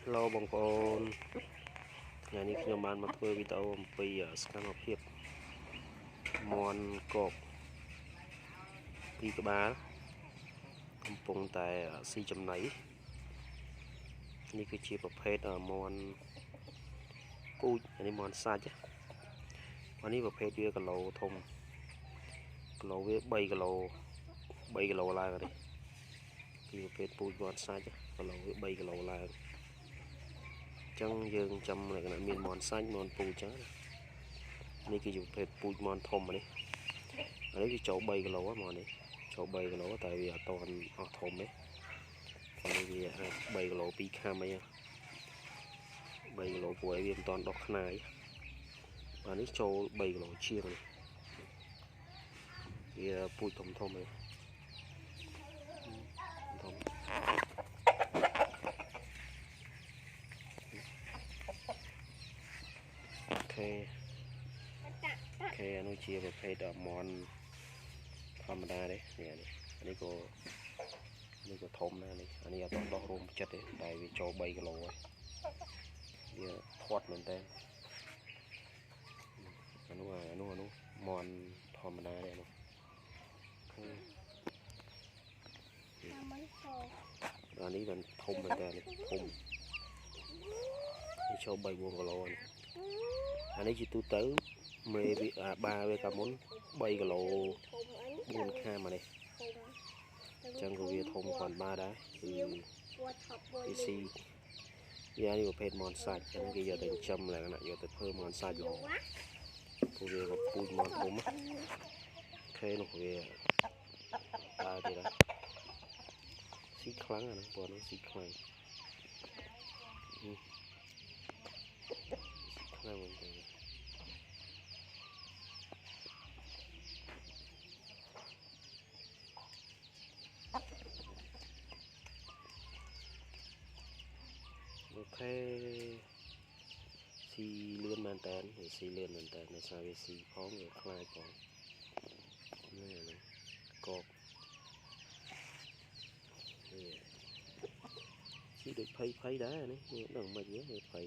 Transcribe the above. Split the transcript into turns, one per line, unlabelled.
Hello បងប្អូនថ្ងៃនេះខ្ញុំបានមកធ្វើវីដេអូអំពីសកម្មភាពមាន់កកពីក្បាលកំពុងតែស៊ីចំណីនេះគឺជាប្រភេទមាន់ពូជនេះមាន់សាច់អានេះប្រភេទវាគីឡូធំគីឡូវា3គីឡូឡើងនេះគឺប្រភេទពូជមាន់សាច់គីឡូវា3គីឡូឡើងចឹងយើងចាំលក្ខណៈមានមាន់សាច់មាន់ពូជចឹងនេះគឺជាប្រភេទពូជមាន់ធំនេះវាចូល3គីឡូហ្មងនេះចូល3គីឡូតែវាអត់ទាន់អស់ធំទេនេះវា3គីឡូ2ខាំអី3គីឡូព្រោះវាមិនទាន់ដុះខ្នាយបាទនេះចូល3គីឡូជាងនេះវាពូជធំឯងធំអូខេនោះជាប្រភេទមាន់ធម្មតាទេនេះក៏ធំណាស់នេះអានេះអត់ដោះរួមចិត្តទេតែវាចូល3គីឡូហើយវាធាត់មែនតើអានោះមាន់ធម្មតាទេនោះអានេះមិនធំមែនតើនេះធំនេះចូល3 4គីឡូអានេះជាទូទៅមេវាបាវាកាមុន3គីឡូ4ខាំអានេះចឹងក៏វាធំគ្រាន់បាដែរគឺវាស៊ីវានេះប្រភេទមាន់សាច់ចឹងគេយកទៅចិញ្ចឹមលក្ខណៈយកទៅធ្វើមាន់សាច់ល្អពួកវាក៏ពូជមាន់ធំខេនោះវាដើរទៀតស៊ីខ្លាំងអាហ្នឹងពណ៌នេះស៊ីខ្លាំងខ្លាំងមែនទេអូខេស៊ីលឿនមែនតើវាស៊ីលឿនមែនតើនៅសារវាស៊ីផងវាខ្លាចផងនេះកកស៊ីដូចភ័យដែរនេះដឹងមិនវិញវាភ័យ